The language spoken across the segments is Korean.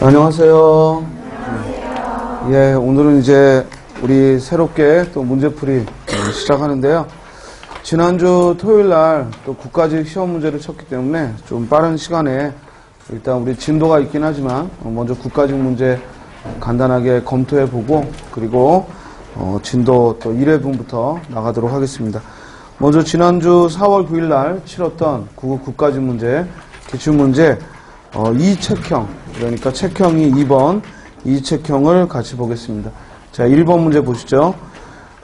안녕하세요. 예, 오늘은 이제 우리 새롭게 또 문제풀이 시작하는데요. 지난주 토요일 날 또 국가직 시험 문제를 쳤기 때문에 좀 빠른 시간에 일단 우리 진도가 있긴 하지만 먼저 국가직 문제 간단하게 검토해 보고 그리고 진도 또 1회분부터 나가도록 하겠습니다. 먼저 지난주 4월 9일 날 치렀던 국가직 문제, 기출문제 2책형, 그러니까 책형이 2번, 2책형을 같이 보겠습니다. 자, 1번 문제 보시죠.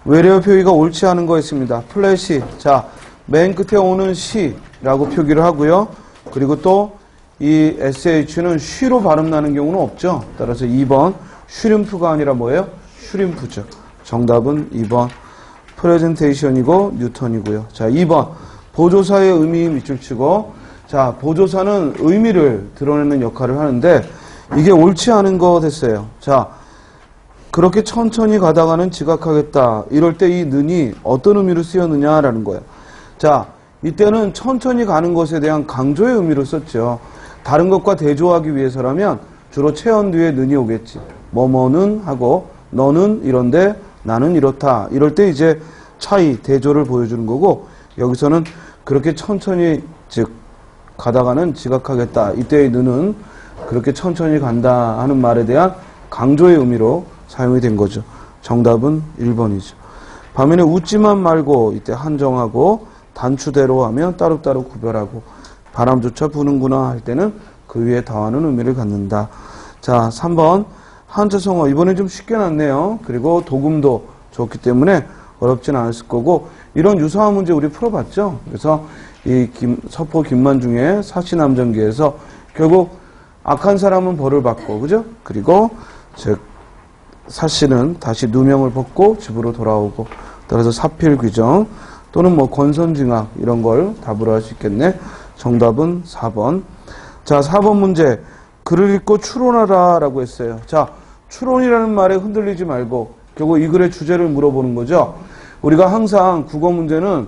외래어 표기가 옳지 않은 거 있습니다. 플래시. 자, 맨 끝에 오는 시라고 표기를 하고요. 그리고 또 이 sh는 쉬로 발음 나는 경우는 없죠. 따라서 2번, 슈림프가 아니라 뭐예요? 슈림프죠. 정답은 2번. 프레젠테이션이고 뉴턴이고요. 자, 2번. 보조사의 의미 밑줄 치고, 자, 보조사는 의미를 드러내는 역할을 하는데 이게 옳지 않은 거 됐어요. 자, 그렇게 천천히 가다가는 지각하겠다. 이럴 때 이 는이 어떤 의미로 쓰였느냐라는 거예요. 자, 이때는 천천히 가는 것에 대한 강조의 의미로 썼죠. 다른 것과 대조하기 위해서라면 주로 체언 뒤에 는이 오겠지. 뭐뭐는 하고 너는 이런데 나는 이렇다. 이럴 때 이제 차이, 대조를 보여주는 거고 여기서는 그렇게 천천히 즉 가다가는 지각하겠다. 이때의 는은 그렇게 천천히 간다 하는 말에 대한 강조의 의미로 사용이 된 거죠. 정답은 1번이죠. 반면에 웃지만 말고 이때 한정하고 단추대로 하면 따로따로 구별하고 바람조차 부는구나 할 때는 그 위에 더하는 의미를 갖는다. 자, 3번 한자성어 이번에 좀 쉽게 났네요. 그리고 도금도 좋기 때문에 어렵진 않았을 거고 이런 유사한 문제 우리 풀어봤죠. 그래서 이 서포 김만중의 사시남전기에서 결국 악한 사람은 벌을 받고 그죠? 그리고 즉 사씨는 다시 누명을 벗고 집으로 돌아오고 따라서 사필귀정 또는 뭐 권선징악 이런 걸 답으로 할 수 있겠네. 정답은 4번. 자, 4번 문제. 글을 읽고 추론하라 라고 했어요. 자, 추론이라는 말에 흔들리지 말고 결국 이 글의 주제를 물어보는 거죠. 우리가 항상 국어 문제는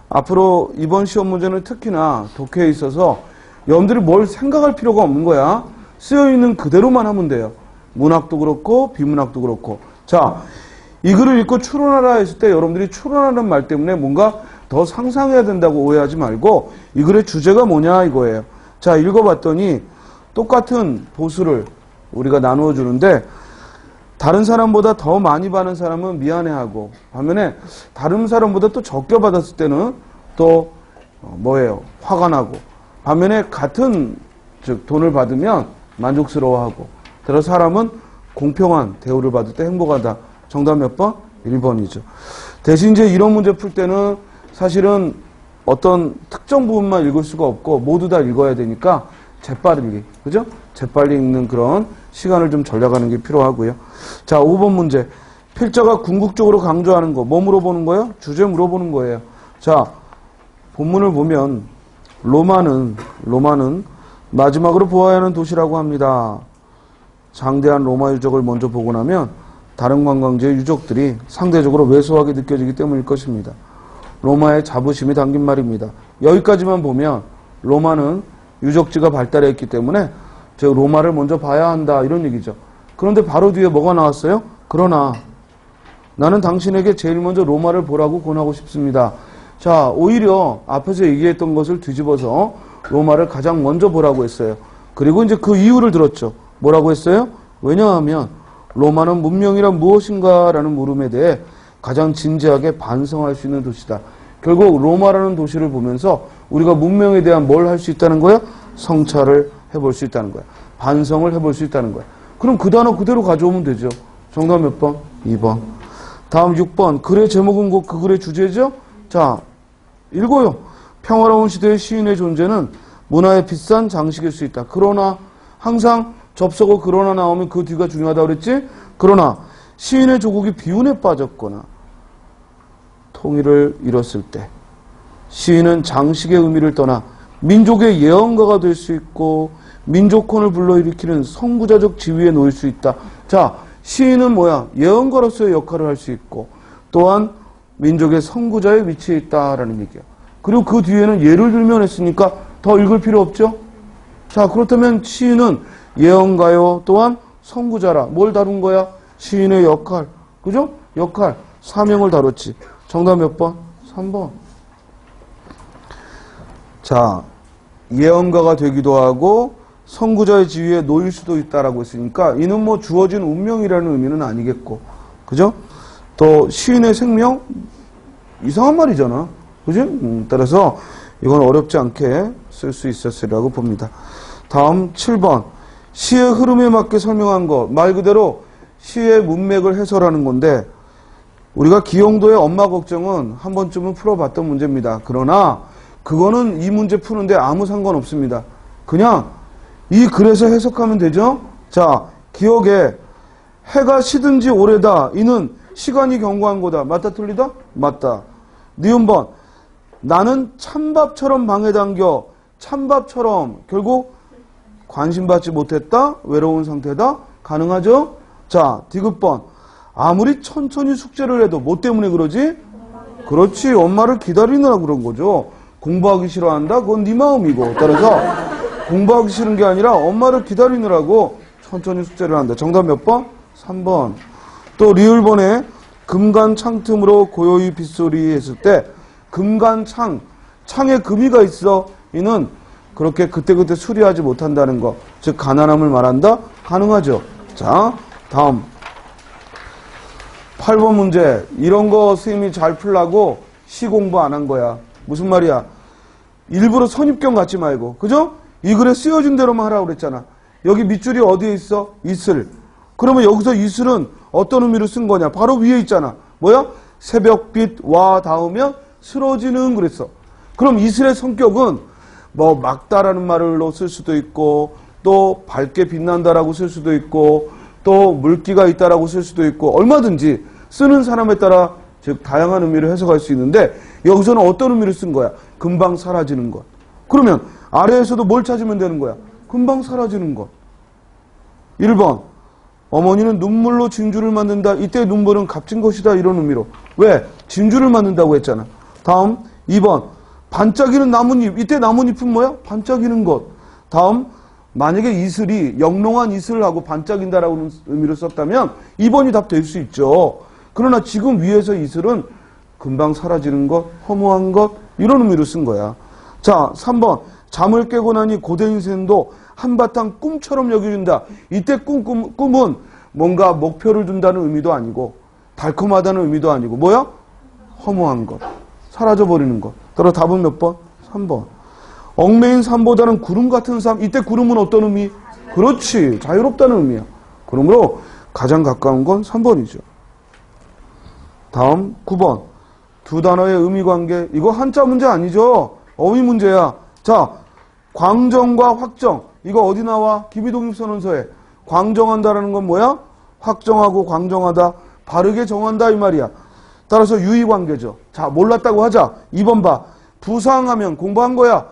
앞으로 이번 시험 문제는 특히나 독해에 있어서 여러분들이 뭘 생각할 필요가 없는 거야. 쓰여있는 그대로만 하면 돼요. 문학도 그렇고 비문학도 그렇고. 자, 이 글을 읽고 추론하라 했을 때 여러분들이 추론하는 말 때문에 뭔가 더 상상해야 된다고 오해하지 말고 이 글의 주제가 뭐냐 이거예요. 자, 읽어봤더니 똑같은 보수를 우리가 나누어 주는데 다른 사람보다 더 많이 받은 사람은 미안해하고 반면에 다른 사람보다 또 적게 받았을 때는 또 뭐예요? 화가 나고 반면에 같은 즉 돈을 받으면 만족스러워하고 그래서 사람은 공평한 대우를 받을 때 행복하다. 정답 몇 번? 1번이죠. 대신 이제 이런 문제 풀 때는 사실은 어떤 특정 부분만 읽을 수가 없고 모두 다 읽어야 되니까 재빠르게, 그죠? 재빨리 읽는 그런 시간을 좀 전략하는 게 필요하고요. 자, 5번 문제. 필자가 궁극적으로 강조하는 거, 뭐 물어보는 거예요? 주제 물어보는 거예요. 자, 본문을 보면 로마는 마지막으로 보아야 하는 도시라고 합니다. 장대한 로마 유적을 먼저 보고 나면 다른 관광지의 유적들이 상대적으로 왜소하게 느껴지기 때문일 것입니다. 로마의 자부심이 담긴 말입니다. 여기까지만 보면 로마는 유적지가 발달했기 때문에 즉 로마를 먼저 봐야 한다 이런 얘기죠. 그런데 바로 뒤에 뭐가 나왔어요? 그러나 나는 당신에게 제일 먼저 로마를 보라고 권하고 싶습니다. 자, 오히려 앞에서 얘기했던 것을 뒤집어서 로마를 가장 먼저 보라고 했어요. 그리고 이제 그 이유를 들었죠. 뭐라고 했어요? 왜냐하면 로마는 문명이란 무엇인가 라는 물음에 대해 가장 진지하게 반성할 수 있는 도시다. 결국 로마라는 도시를 보면서 우리가 문명에 대한 뭘 할 수 있다는 거야? 성찰을 해볼 수 있다는 거야. 반성을 해볼 수 있다는 거야. 그럼 그 단어 그대로 가져오면 되죠. 정답 몇 번? 2번. 다음 6번. 글의 제목은 곧 그 글의 주제죠? 자, 읽어요. 평화로운 시대의 시인의 존재는 문화의 비싼 장식일 수 있다. 그러나 항상 접속어 그러나 나오면 그 뒤가 중요하다고 그랬지? 그러나 시인의 조국이 비운에 빠졌거나 통일을 잃었을 때 시인은 장식의 의미를 떠나 민족의 예언가가 될 수 있고 민족혼을 불러일으키는 선구자적 지위에 놓일 수 있다. 자, 시인은 뭐야? 예언가로서의 역할을 할 수 있고 또한 민족의 선구자의 위치에 있다라는 얘기야. 그리고 그 뒤에는 예를 들면 했으니까 더 읽을 필요 없죠? 자, 그렇다면 시인은 예언가요 또한 선구자라. 뭘 다룬 거야? 시인의 역할. 그죠? 역할. 사명을 다뤘지. 정답 몇 번? 3번. 자, 예언가가 되기도 하고 선구자의 지위에 놓일 수도 있다라고 했으니까 이는 뭐 주어진 운명이라는 의미는 아니겠고. 그죠? 또 시인의 생명? 이상한 말이잖아. 그지? 따라서 이건 어렵지 않게 쓸 수 있었으리라고 봅니다. 다음 7번. 시의 흐름에 맞게 설명한 것. 말 그대로 시의 문맥을 해설하는 건데 우리가 기용도의 엄마 걱정은 한 번쯤은 풀어봤던 문제입니다. 그러나 그거는 이 문제 푸는데 아무 상관없습니다. 그냥 이 글에서 해석하면 되죠. 자, 기억에 해가 시든 지 오래다. 이는 시간이 경고한 거다. 맞다 틀리다? 맞다. 니은번. 나는 찬밥처럼 방에 당겨. 찬밥처럼 결국 관심받지 못했다. 외로운 상태다. 가능하죠? 자, 디귿번. 아무리 천천히 숙제를 해도 뭐 때문에 그러지? 그렇지. 엄마를 기다리느라 그런 거죠. 공부하기 싫어한다? 그건 네 마음이고. 따라서 공부하기 싫은 게 아니라 엄마를 기다리느라고 천천히 숙제를 한다. 정답 몇 번? 3번. 또 리을번에 금간 창 틈으로 고요히 빗소리 했을 때 금간 창에 금이가 있어. 이는 그렇게 그때그때 수리하지 못한다는 거. 즉 가난함을 말한다? 가능하죠. 자, 다음 8번 문제. 이런 거 선생님이 잘 풀라고 시 공부 안 한 거야. 무슨 말이야? 일부러 선입견 갖지 말고. 그죠? 이 글에 쓰여진 대로만 하라고 그랬잖아. 여기 밑줄이 어디에 있어? 이슬. 그러면 여기서 이슬은 어떤 의미로 쓴 거냐? 바로 위에 있잖아. 뭐야? 새벽빛 와 닿으면 쓰러지는 그랬어. 그럼 이슬의 성격은 뭐 막다라는 말로 쓸 수도 있고 또 밝게 빛난다라고 쓸 수도 있고 또 물기가 있다라고 쓸 수도 있고 얼마든지 쓰는 사람에 따라 즉 다양한 의미를 해석할 수 있는데 여기서는 어떤 의미를 쓴 거야? 금방 사라지는 것. 그러면 아래에서도 뭘 찾으면 되는 거야? 금방 사라지는 것. 1번. 어머니는 눈물로 진주를 만든다. 이때 눈물은 값진 것이다. 이런 의미로. 왜? 진주를 만든다고 했잖아. 다음 2번. 반짝이는 나뭇잎. 이때 나뭇잎은 뭐야? 반짝이는 것. 다음 만약에 이슬이 영롱한 이슬을 하고 반짝인다라고 의미로 썼다면 2번이 답 될 수 있죠. 그러나 지금 위에서 이슬은 금방 사라지는 것, 허무한 것 이런 의미로 쓴 거야. 자, 3번. 잠을 깨고 나니 고된 인생도 한바탕 꿈처럼 여겨진다. 이때 꿈은 뭔가 목표를 둔다는 의미도 아니고 달콤하다는 의미도 아니고 뭐야? 허무한 것. 사라져버리는 것. 따라 답은 몇 번? 3번. 얽매인 삶보다는 구름 같은 삶. 이때 구름은 어떤 의미? 그렇지. 자유롭다는 의미야. 그러므로 가장 가까운 건 3번이죠. 다음 9번. 두 단어의 의미관계. 이거 한자 문제 아니죠? 어휘 문제야. 자, 광정과 확정. 이거 어디 나와? 기비독립선언서에. 광정한다라는 건 뭐야? 확정하고 광정하다. 바르게 정한다 이 말이야. 따라서 유의관계죠. 자, 몰랐다고 하자. 2번 봐. 부상하면 공부한 거야.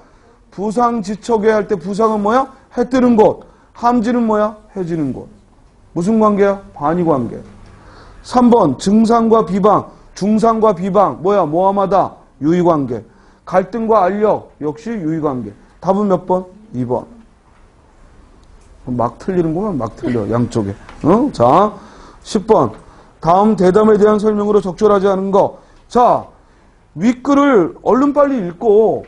부상지척에 할 때 부상은 뭐야? 해 뜨는 곳. 함지는 뭐야? 해지는 곳. 무슨 관계야? 반의관계. 3번 증상과 비방. 중상과 비방. 뭐야? 모함하다. 유의관계. 갈등과 알력. 역시 유의관계. 답은 몇 번? 2번. 막 틀리는구만. 막 틀려. 양쪽에. 어? 자, 10번. 다음 대담에 대한 설명으로 적절하지 않은 거. 자, 윗글을 얼른 빨리 읽고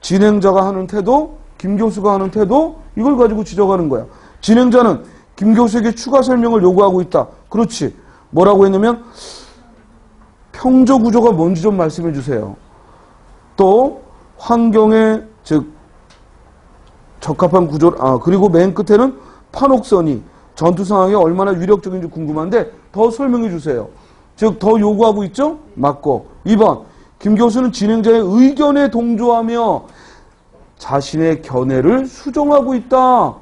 진행자가 하는 태도, 김 교수가 하는 태도 이걸 가지고 지적하는 거야. 진행자는 김 교수에게 추가 설명을 요구하고 있다. 그렇지. 뭐라고 했냐면 평조 구조가 뭔지 좀 말씀해 주세요. 또 환경에 즉 적합한 구조, 그리고 맨 끝에는 판옥선이 전투 상황에 얼마나 위력적인지 궁금한데 더 설명해 주세요. 즉 더 요구하고 있죠? 맞고. 2번. 김 교수는 진행자의 의견에 동조하며 자신의 견해를 수정하고 있다.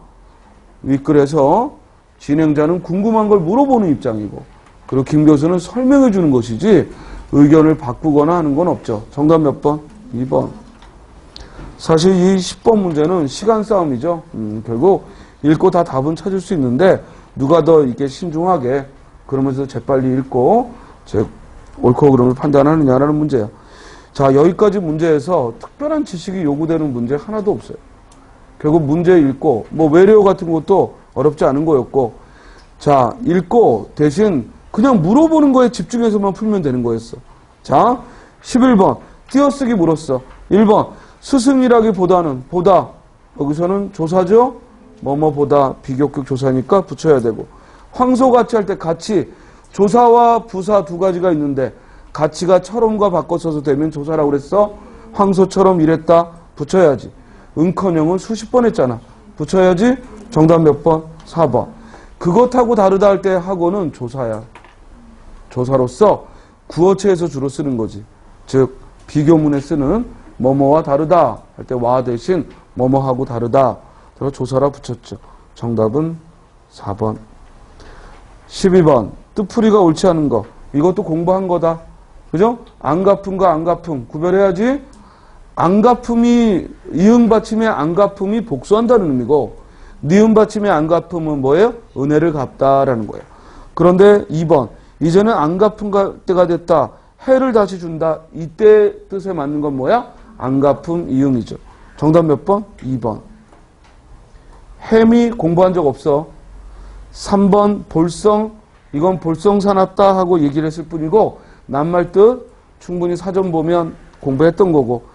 윗글에서 진행자는 궁금한 걸 물어보는 입장이고 그리고 김 교수는 설명해 주는 것이지 의견을 바꾸거나 하는 건 없죠. 정답 몇 번? 2번. 사실 이 10번 문제는 시간 싸움이죠. 결국 읽고 다 답은 찾을 수 있는데 누가 더 이렇게 신중하게 그러면서 재빨리 읽고 옳고 그름을 판단하느냐라는 문제야. 자, 여기까지 문제에서 특별한 지식이 요구되는 문제 하나도 없어요. 결국 문제 읽고, 뭐 외래어 같은 것도 어렵지 않은 거였고, 자, 읽고 대신 그냥 물어보는 거에 집중해서만 풀면 되는 거였어. 자, 11번. 띄어쓰기 물었어. 1번. 스승이라기보다는, 보다. 여기서는 조사죠? 뭐뭐보다 비교격 조사니까 붙여야 되고. 황소같이 할 때 같이, 조사와 부사 두 가지가 있는데, 같이가 처럼과 바꿔 써서 되면 조사라고 그랬어? 황소처럼 이랬다? 붙여야지. 은커녕은 수십 번 했잖아. 붙여야지. 정답 몇 번? 4번. 그것하고 다르다 할 때 하고는 조사야. 조사로서 구어체에서 주로 쓰는 거지. 즉 비교문에 쓰는 뭐뭐와 다르다 할 때 와 대신 뭐뭐하고 다르다. 그래서 조사라 붙였죠. 정답은 4번. 12번. 뜻풀이가 옳지 않은 거. 이것도 공부한 거다. 그죠? 안갚음과 안갚음 구별해야지. 안갚음이 이응 받침의 안갚음이 복수한다는 의미고, 니은 받침의 안갚음은 뭐예요? 은혜를 갚다라는 거예요. 그런데 2번. 이제는 안갚음 때가 됐다. 해를 다시 준다. 이때 뜻에 맞는 건 뭐야? 안갚음 이응이죠. 정답 몇 번? 2번. 햄이 공부한 적 없어. 3번 볼성. 이건 볼성 사납다 하고 얘기를 했을 뿐이고, 낱말 뜻 충분히 사전 보면 공부했던 거고.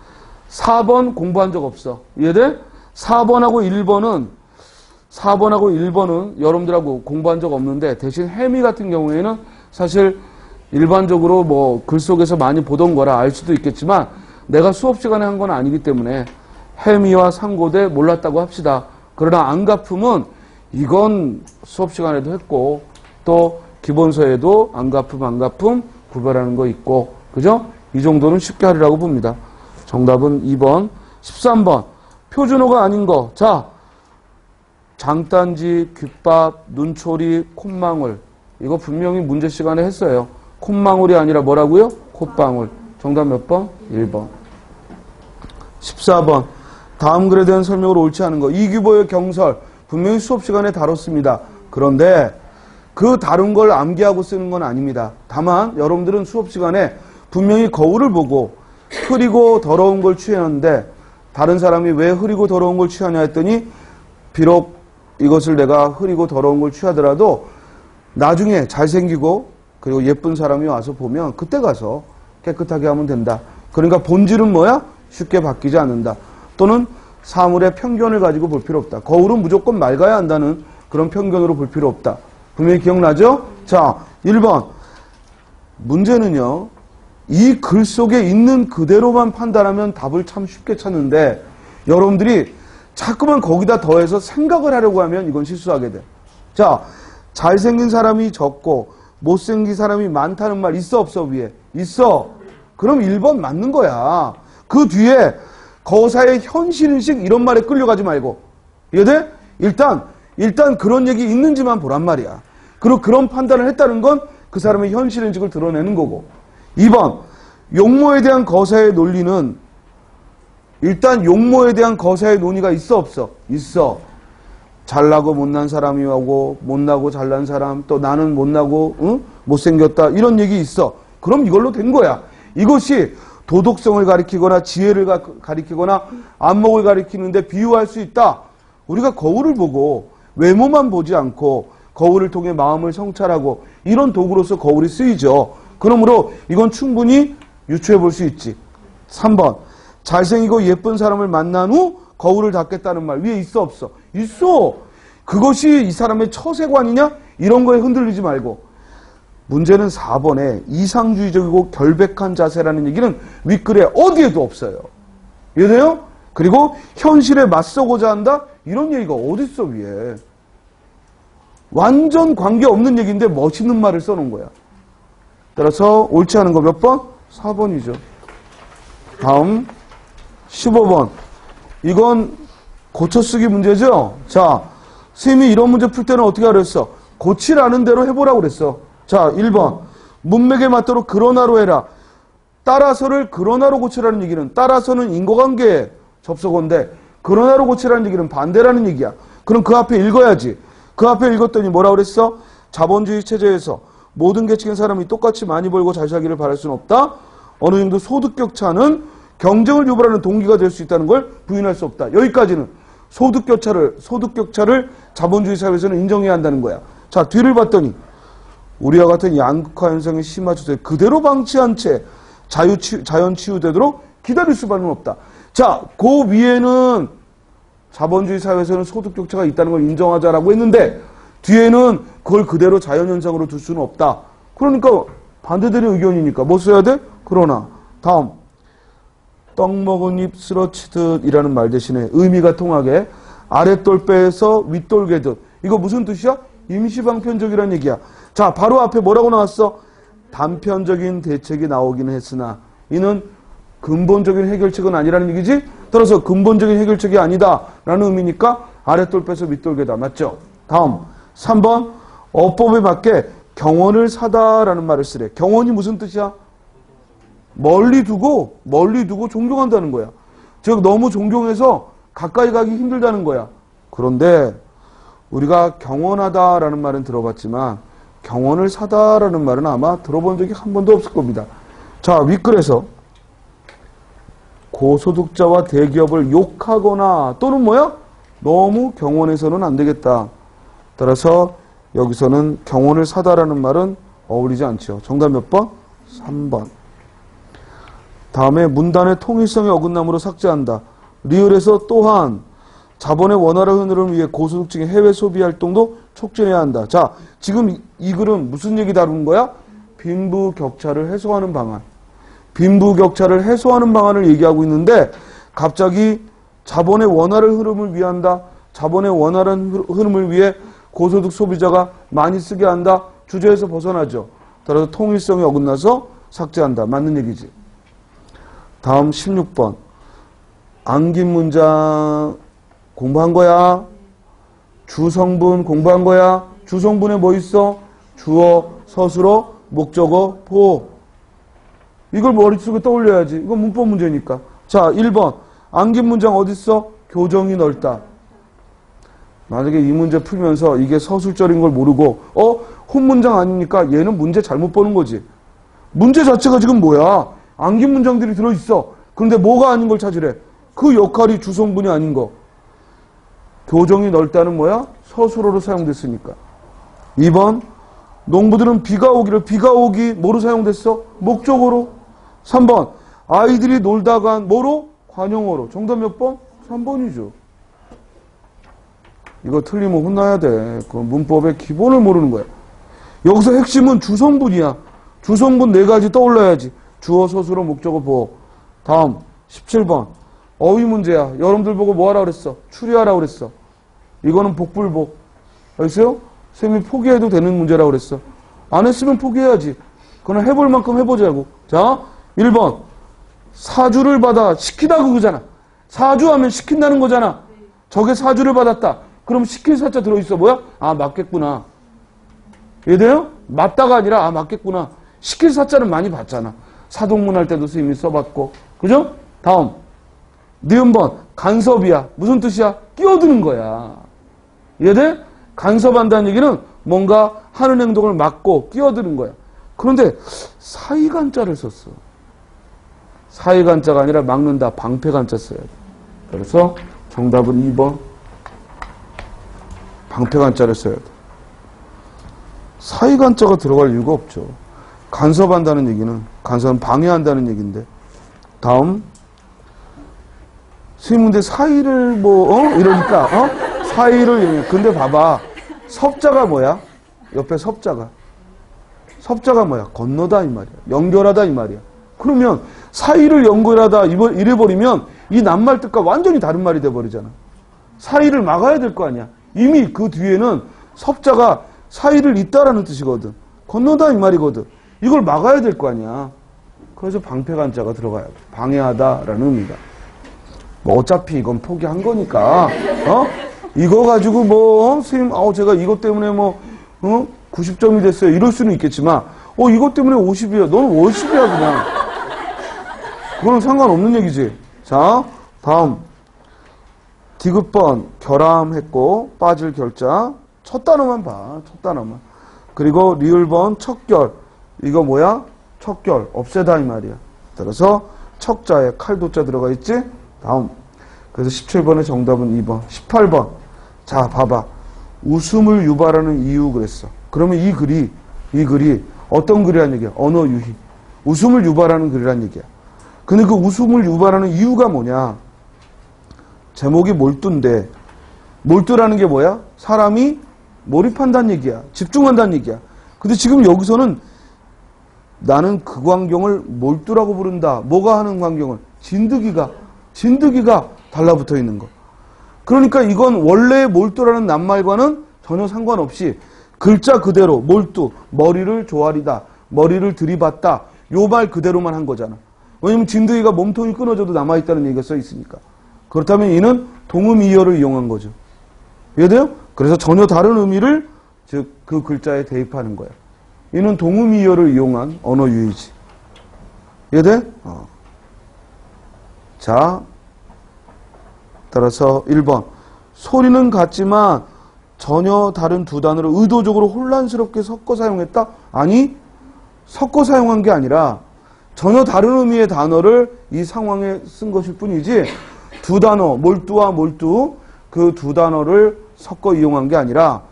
4번 공부한 적 없어. 이해돼? 4번하고 1번은 여러분들하고 공부한 적 없는데, 대신 해미 같은 경우에는 사실 일반적으로 뭐 글 속에서 많이 보던 거라 알 수도 있겠지만, 내가 수업 시간에 한 건 아니기 때문에 해미와 상고대 몰랐다고 합시다. 그러나 안갚음은 이건 수업 시간에도 했고, 또 기본서에도 안갚음 구별하는 거 있고, 그죠? 이 정도는 쉽게 하리라고 봅니다. 정답은 2번. 13번. 표준어가 아닌 거. 자, 장단지, 귓밥, 눈초리, 콧망울. 이거 분명히 문제 시간에 했어요. 콧망울이 아니라 뭐라고요? 콧방울. 정답 몇 번? 1번. 14번. 다음 글에 대한 설명을 옳지 않은 거. 이규보의 경설. 분명히 수업 시간에 다뤘습니다. 그런데 그 다룬 걸 암기하고 쓰는 건 아닙니다. 다만 여러분들은 수업 시간에 분명히 거울을 보고 흐리고 더러운 걸 취했는데, 다른 사람이 왜 흐리고 더러운 걸 취하냐 했더니, 비록 이것을 내가 흐리고 더러운 걸 취하더라도 나중에 잘생기고 그리고 예쁜 사람이 와서 보면 그때 가서 깨끗하게 하면 된다. 그러니까 본질은 뭐야? 쉽게 바뀌지 않는다. 또는 사물의 편견을 가지고 볼 필요 없다. 거울은 무조건 맑아야 한다는 그런 편견으로 볼 필요 없다. 분명히 기억나죠? 자, 1번. 문제는요, 이 글 속에 있는 그대로만 판단하면 답을 참 쉽게 찾는데, 여러분들이 자꾸만 거기다 더해서 생각을 하려고 하면 이건 실수하게 돼. 자, 잘생긴 사람이 적고 못생긴 사람이 많다는 말 있어 없어? 위에 있어. 그럼 1번 맞는 거야. 그 뒤에 거사의 현실인식 이런 말에 끌려가지 말고. 이해돼? 일단 그런 얘기 있는지만 보란 말이야. 그리고 그런 판단을 했다는 건 그 사람의 현실인식을 드러내는 거고. 2번. 용모에 대한 거사의 논리는, 일단 용모에 대한 거사의 논의가 있어 없어? 있어. 잘나고 못난 사람이 오고, 못나고 잘난 사람, 또 나는 못나고 못생겼다, 이런 얘기 있어. 그럼 이걸로 된 거야. 이것이 도덕성을 가리키거나 지혜를 가리키거나 안목을 가리키는데 비유할 수 있다. 우리가 거울을 보고 외모만 보지 않고 거울을 통해 마음을 성찰하고 이런 도구로서 거울이 쓰이죠. 그러므로 이건 충분히 유추해 볼 수 있지. 3번. 잘생기고 예쁜 사람을 만난 후 거울을 닦겠다는 말 위에 있어 없어? 있어. 그것이 이 사람의 처세관이냐? 이런 거에 흔들리지 말고. 문제는 4번에 이상주의적이고 결백한 자세라는 얘기는 윗글에 어디에도 없어요. 이해돼요? 그리고 현실에 맞서고자 한다? 이런 얘기가 어딨어 위에. 완전 관계없는 얘기인데 멋있는 말을 써놓은 거야. 따라서 옳지 않은 거 몇 번? 4번이죠. 다음 15번. 이건 고쳐쓰기 문제죠. 자, 선생님이 이런 문제 풀 때는 어떻게 하랬어? 고치라는 대로 해보라고 그랬어. 자, 1번. 문맥에 맞도록 그러나로 해라. 따라서를 그러나로 고치라는 얘기는, 따라서는 인과관계의 접속어인데 그러나로 고치라는 얘기는 반대라는 얘기야. 그럼 그 앞에 읽어야지. 그 앞에 읽었더니 뭐라고 그랬어? 자본주의 체제에서 모든 계층의 사람이 똑같이 많이 벌고 잘 살기를 바랄 수는 없다. 어느 정도 소득 격차는 경쟁을 유발하는 동기가 될 수 있다는 걸 부인할 수 없다. 여기까지는 소득격차를 자본주의 사회에서는 인정해야 한다는 거야. 자, 뒤를 봤더니 우리와 같은 양극화 현상이 심화돼서 그대로 방치한 채 자연 치유되도록 기다릴 수밖에 없다. 자, 그 위에는 자본주의 사회에서는 소득격차가 있다는 걸 인정하자라고 했는데 뒤에는 그걸 그대로 자연현상으로 둘 수는 없다. 그러니까 반대되는 의견이니까 뭐 써야 돼? 그러나 다음 떡 먹은 입 쓰러치듯 이라는 말 대신에 의미가 통하게 아랫돌 빼서 윗돌 개듯. 이거 무슨 뜻이야? 임시방편적이라는 얘기야. 자, 바로 앞에 뭐라고 나왔어? 단편적인 대책이 나오기는 했으나 이는 근본적인 해결책은 아니라는 얘기지? 따라서 근본적인 해결책이 아니다 라는 의미니까 아랫돌 빼서 윗돌 개다. 맞죠? 다음 3번 어법에 맞게 경원을 사다라는 말을 쓰래. 경원이 무슨 뜻이야? 멀리 두고 존경한다는 거야. 즉 너무 존경해서 가까이 가기 힘들다는 거야. 그런데 우리가 경원하다라는 말은 들어봤지만 경원을 사다라는 말은 아마 들어본 적이 한 번도 없을 겁니다. 자, 윗글에서 고소득자와 대기업을 욕하거나 또는 뭐야? 너무 경원해서는 안 되겠다. 따라서 여기서는 경원을 사다라는 말은 어울리지 않죠. 정답 몇 번? 3번. 다음에 문단의 통일성에 어긋남으로 삭제한다. 리을에서 또한 자본의 원활한 흐름을 위해 고소득층의 해외 소비 활동도 촉진해야 한다. 자, 지금 이 글은 무슨 얘기 다루는 거야? 빈부격차를 해소하는 방안. 빈부격차를 해소하는 방안을 얘기하고 있는데 갑자기 자본의 원활한 흐름을 위한다. 자본의 원활한 흐름을 위해 고소득 소비자가 많이 쓰게 한다. 주제에서 벗어나죠. 따라서 통일성이 어긋나서 삭제한다. 맞는 얘기지. 다음 16번. 안긴 문장 공부한 거야. 주성분 공부한 거야. 주성분에 뭐 있어? 주어, 서술어, 목적어, 보어. 이걸 머릿속에 떠올려야지. 이건 문법 문제니까. 자, 1번. 안긴 문장 어디 있어? 교정이 넓다. 만약에 이 문제 풀면서 이게 서술절인 걸 모르고 혼문장 아니니까 얘는 문제 잘못 보는 거지. 문제 자체가 지금 뭐야? 안긴 문장들이 들어있어. 그런데 뭐가 아닌 걸 찾으래. 그 역할이 주성분이 아닌 거. 교정이 넓다는 뭐야? 서술어로 사용됐으니까. 2번. 농부들은 비가 오기 뭐로 사용됐어? 목적어로. 3번. 아이들이 놀다간 뭐로? 관용어로. 정답 몇 번? 3번이죠. 이거 틀리면 혼나야 돼. 그 문법의 기본을 모르는 거야. 여기서 핵심은 주성분이야. 주성분 4가지 떠올라야지. 주어, 서술어, 목적어, 보어. 다음 17번. 어휘 문제야. 여러분들 보고 뭐 하라 그랬어? 추리하라 그랬어. 이거는 복불복. 알겠어요? 쌤이 포기해도 되는 문제라고 그랬어. 안 했으면 포기해야지. 그러나 해볼 만큼 해보자고. 자, 1번. 사주를 받아 시키다 그거잖아. 사주하면 시킨다는 거잖아. 저게 사주를 받았다. 그럼 시킬 사자 들어있어. 뭐야? 아, 맞겠구나. 이해돼요? 맞다가 아니라 아, 맞겠구나. 시킬 사자는 많이 봤잖아. 사동문 할 때도 선생님이 써봤고. 그죠? 다음. 니은번. 간섭이야. 무슨 뜻이야? 끼어드는 거야. 이해돼? 간섭한다는 얘기는 뭔가 하는 행동을 막고 끼어드는 거야. 그런데 사이간자를 썼어. 사이간자가 아니라 막는다. 방패간자 써야 돼. 그래서 정답은 2번. 방패간자를 써야 돼. 사이간자가 들어갈 이유가 없죠. 간섭한다는 얘기는, 간섭은 방해한다는 얘기인데. 다음. 선생님, 근데 사이를 이러니까, 사이를, 근데 봐봐. 섭자가 뭐야? 옆에 섭자가. 섭자가 뭐야? 건너다, 이 말이야. 연결하다, 이 말이야. 그러면 사이를 연결하다, 이래버리면 이 낱말 뜻과 완전히 다른 말이 돼버리잖아. 사이를 막아야 될 거 아니야. 이미 그 뒤에는 섭자가 사이를 잇다라는 뜻이거든. 건너다, 이 말이거든. 이걸 막아야 될 거 아니야. 그래서 방패간자가 들어가야 돼. 방해하다라는 의미가. 뭐 어차피 이건 포기한 거니까, 이거 가지고 선생님, 제가 이것 때문에 90점이 됐어요. 이럴 수는 있겠지만, 이것 때문에 50이야. 너는 50이야, 그냥. 그거는 상관없는 얘기지. 자, 다음. 디귿번, 결함했고, 빠질 결자. 첫 단어만 봐, 첫 단어만. 그리고 리을번, 척결. 이거 뭐야? 척결. 없애다, 이 말이야. 따라서 척자에 칼도자 들어가 있지? 다음. 그래서 17번의 정답은 2번. 18번. 자, 봐봐. 웃음을 유발하는 이유 그랬어. 그러면 이 글이 어떤 글이란 얘기야? 언어 유희. 웃음을 유발하는 글이란 얘기야. 근데 그 웃음을 유발하는 이유가 뭐냐? 제목이 몰두인데, 몰두라는 게 뭐야? 사람이 몰입한다는 얘기야. 집중한다는 얘기야. 근데 지금 여기서는 나는 그 광경을 몰두라고 부른다. 뭐가 하는 광경을? 진드기가 달라붙어 있는 거. 그러니까 이건 원래 몰두라는 낱말과는 전혀 상관없이 글자 그대로 몰두, 머리를 조아리다, 머리를 들이받다, 요 말 그대로만 한 거잖아. 왜냐면 진드기가 몸통이 끊어져도 남아있다는 얘기가 써 있으니까. 그렇다면 이는 동음이어를 이용한 거죠. 이해돼요? 그래서 전혀 다른 의미를 즉 그 글자에 대입하는 거야. 이는 동음이어를 이용한 언어 유희지. 이해돼? 자, 따라서 1번. 소리는 같지만 전혀 다른 두 단어를 의도적으로 혼란스럽게 섞어 사용했다? 아니, 섞어 사용한 게 아니라 전혀 다른 의미의 단어를 이 상황에 쓴 것일 뿐이지 두 단어, 몰두와 몰두, 그 두 단어를 섞어 이용한 게 아니라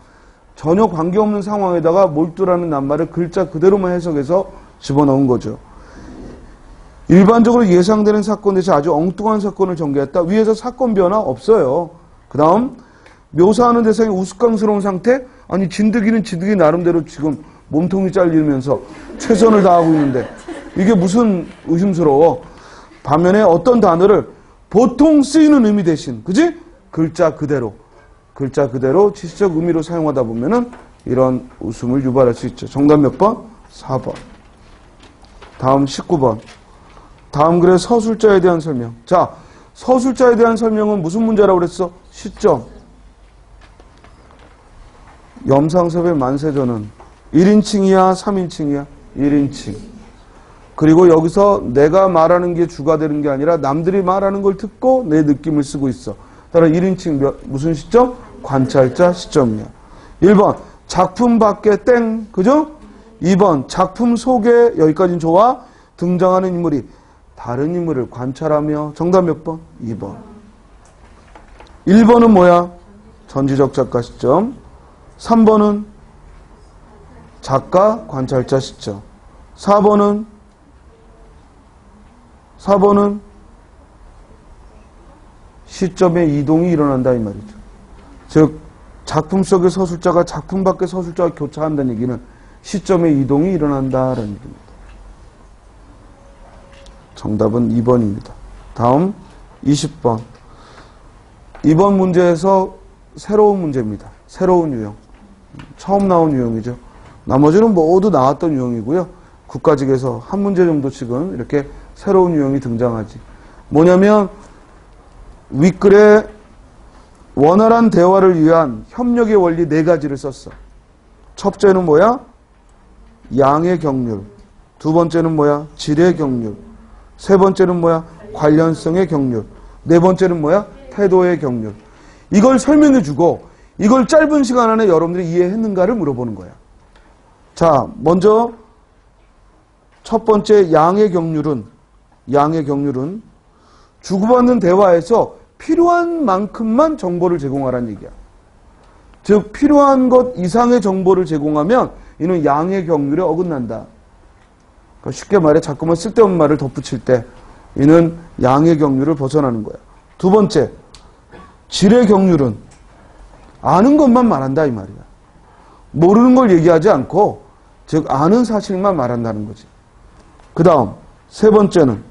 전혀 관계없는 상황에다가 몰두라는 낱말을 글자 그대로만 해석해서 집어넣은 거죠. 일반적으로 예상되는 사건 대신 아주 엉뚱한 사건을 전개했다. 위에서 사건 변화 없어요. 그 다음 묘사하는 대상이 우스꽝스러운 상태? 아니 진드기는 진드기 나름대로 지금 몸통이 잘리면서 최선을 다하고 있는데 이게 무슨 의심스러워. 반면에 어떤 단어를 보통 쓰이는 의미 대신 그지? 글자 그대로 지시적 의미로 사용하다 보면은 이런 웃음을 유발할 수 있죠. 정답 몇 번? 4번. 다음 19번. 다음 글의 서술자에 대한 설명. 자, 서술자에 대한 설명은 무슨 문제라고 그랬어? 시점. 염상섭의 만세전은 1인칭이야 3인칭이야? 1인칭. 그리고 여기서 내가 말하는 게 주가 되는 게 아니라 남들이 말하는 걸 듣고 내 느낌을 쓰고 있어. 따라 1인칭 무슨 시점? 관찰자 시점이야. 1번 작품 밖에 땡. 그죠? 2번 작품 속에 여기까지는 좋아. 등장하는 인물이 다른 인물을 관찰하며. 정답 몇 번? 2번. 1번은 뭐야? 전지적 작가 시점. 3번은 작가 관찰자 시점. 4번은 시점의 이동이 일어난다 이 말이죠. 즉 작품 속의 서술자가 작품 밖의 서술자와 교차한다는 얘기는 시점의 이동이 일어난다라는 얘기입니다. 정답은 2번입니다. 다음 20번. 이번 문제에서 새로운 문제입니다. 새로운 유형. 처음 나온 유형이죠. 나머지는 모두 나왔던 유형이고요. 국가직에서 한 문제 정도 지금 이렇게 새로운 유형이 등장하지. 뭐냐면 윗글에 원활한 대화를 위한 협력의 원리 4가지를 썼어. 첫째는 뭐야? 양의 경률. 두 번째는 뭐야? 질의 경률. 세 번째는 뭐야? 관련성의 경률. 네 번째는 뭐야? 태도의 경률. 이걸 설명해주고 이걸 짧은 시간 안에 여러분들이 이해했는가를 물어보는 거야. 자, 먼저 첫 번째 양의 경률은 주고받는 대화에서 필요한 만큼만 정보를 제공하라는 얘기야. 즉 필요한 것 이상의 정보를 제공하면 이는 양의 경률에 어긋난다. 그러니까 쉽게 말해 자꾸만 쓸데없는 말을 덧붙일 때 이는 양의 경률을 벗어나는 거야. 두 번째, 질의 경률은 아는 것만 말한다 이 말이야. 모르는 걸 얘기하지 않고 즉 아는 사실만 말한다는 거지. 그 다음 세 번째는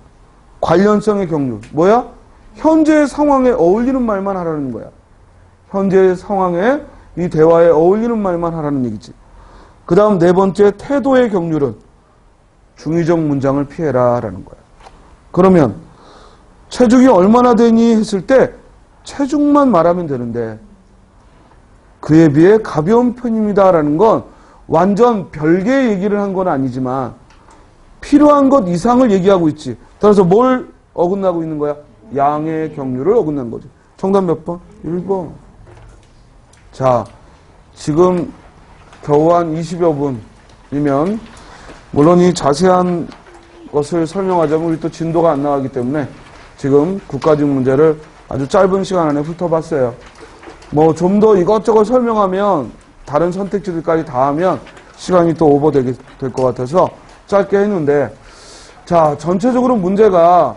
관련성의 경률. 뭐야? 현재의 상황에 어울리는 말만 하라는 거야. 현재의 상황에 이 대화에 어울리는 말만 하라는 얘기지. 그 다음 네 번째 태도의 경률은 중의적 문장을 피해라 라는 거야. 그러면 체중이 얼마나 되니 했을 때 체중만 말하면 되는데 그에 비해 가벼운 편입니다 라는 건 완전 별개의 얘기를 한 건 아니지만 필요한 것 이상을 얘기하고 있지. 따라서 뭘 어긋나고 있는 거야? 양의 경률을 어긋난 거지. 정답 몇 번? 1번. 자, 지금 겨우 한 20여 분이면 물론 이 자세한 것을 설명하자면 우리 또 진도가 안 나가기 때문에 지금 국가직 문제를 아주 짧은 시간 안에 훑어봤어요. 뭐 좀 더 이것저것 설명하면 다른 선택지들까지 다 하면 시간이 또 오버될 것 같아서 짧게 했는데, 자, 전체적으로 문제가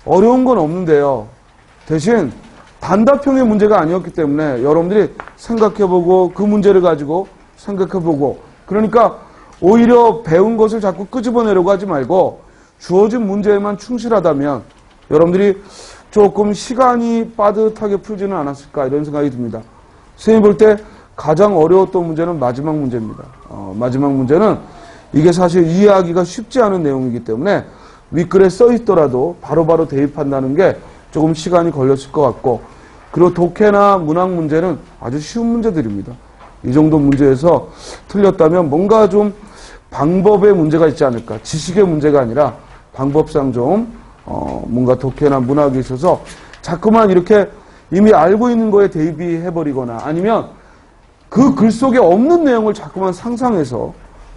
어려운 건 없는데요. 대신 단답형의 문제가 아니었기 때문에 여러분들이 생각해보고 그 문제를 가지고 생각해보고, 그러니까 오히려 배운 것을 자꾸 끄집어내려고 하지 말고 주어진 문제에만 충실하다면 여러분들이 조금 시간이 빠듯하게 풀지는 않았을까 이런 생각이 듭니다. 선생님이 볼 때 가장 어려웠던 문제는 마지막 문제입니다. 마지막 문제는 이게 사실 이해하기가 쉽지 않은 내용이기 때문에 윗글에 써 있더라도 바로바로 대입한다는 게 조금 시간이 걸렸을 것 같고, 그리고 독해나 문학 문제는 아주 쉬운 문제들입니다. 이 정도 문제에서 틀렸다면 뭔가 좀 방법의 문제가 있지 않을까. 지식의 문제가 아니라 방법상 좀 뭔가 독해나 문학에 있어서 자꾸만 이렇게 이미 알고 있는 거에 대비해버리거나 아니면 그 글 속에 없는 내용을 자꾸만 상상해서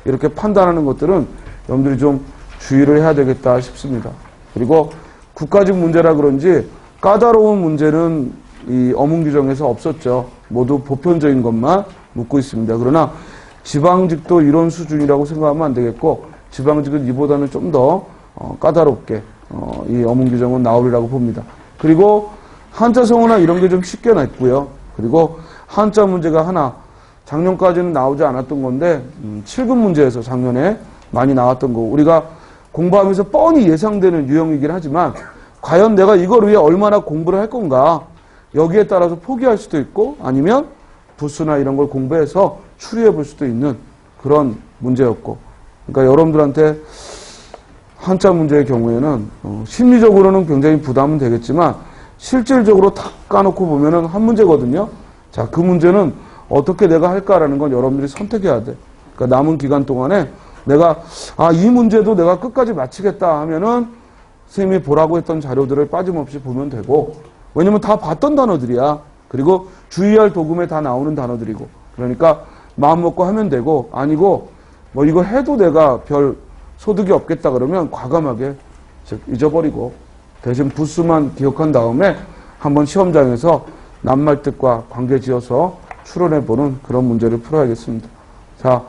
이렇게 판단하는 것들은 여러분들이 좀 주의를 해야 되겠다 싶습니다. 그리고 국가직 문제라 그런지 까다로운 문제는 이 어문 규정에서 없었죠. 모두 보편적인 것만 묻고 있습니다. 그러나 지방직도 이런 수준이라고 생각하면 안 되겠고, 지방직은 이보다는 좀 더 까다롭게 이 어문 규정은 나오리라고 봅니다. 그리고 한자 성어나 이런 게 좀 쉽게 냈고요. 그리고 한자 문제가 하나, 작년까지는 나오지 않았던 건데 7급 문제에서 작년에 많이 나왔던 거, 우리가 공부하면서 뻔히 예상되는 유형이긴 하지만 과연 내가 이걸 위해 얼마나 공부를 할 건가, 여기에 따라서 포기할 수도 있고 아니면 부수나 이런 걸 공부해서 추리해 볼 수도 있는 그런 문제였고, 그러니까 여러분들한테 한자 문제의 경우에는 심리적으로는 굉장히 부담은 되겠지만 실질적으로 탁 까놓고 보면은 한 문제거든요. 자, 그 문제는 어떻게 내가 할까라는 건 여러분들이 선택해야 돼. 그러니까 남은 기간 동안에 내가 이 문제도 내가 끝까지 마치겠다 하면은 선생님이 보라고 했던 자료들을 빠짐없이 보면 되고, 왜냐면 다 봤던 단어들이야. 그리고 주의할 도금에 다 나오는 단어들이고, 그러니까 마음 먹고 하면 되고, 아니고 뭐 이거 해도 내가 별 소득이 없겠다 그러면 과감하게 잊어버리고 대신 부수만 기억한 다음에 한번 시험장에서 낱말 뜻과 관계 지어서 추론해보는 그런 문제를 풀어야겠습니다. 자,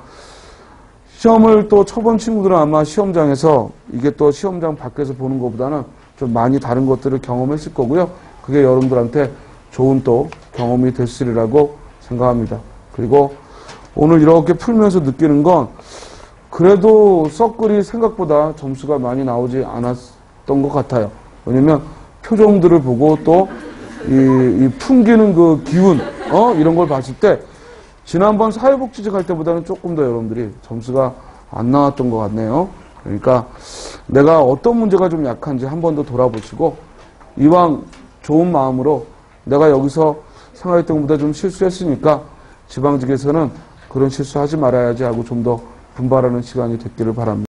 시험을 또 쳐본 친구들은 아마 시험장에서 이게 또 시험장 밖에서 보는 것보다는 좀 많이 다른 것들을 경험했을 거고요. 그게 여러분들한테 좋은 또 경험이 됐으리라고 생각합니다. 그리고 오늘 이렇게 풀면서 느끼는 건 그래도 썩글이 생각보다 점수가 많이 나오지 않았던 것 같아요. 왜냐면 표정들을 보고 또 이 풍기는 그 기운, 이런 걸 봤을 때 지난번 사회복지직 할 때보다는 조금 더 여러분들이 점수가 안 나왔던 것 같네요. 그러니까 내가 어떤 문제가 좀 약한지 한 번 더 돌아보시고, 이왕 좋은 마음으로 내가 여기서 생각했던 것보다 좀 실수했으니까 지방직에서는 그런 실수하지 말아야지 하고 좀 더 분발하는 시간이 됐기를 바랍니다.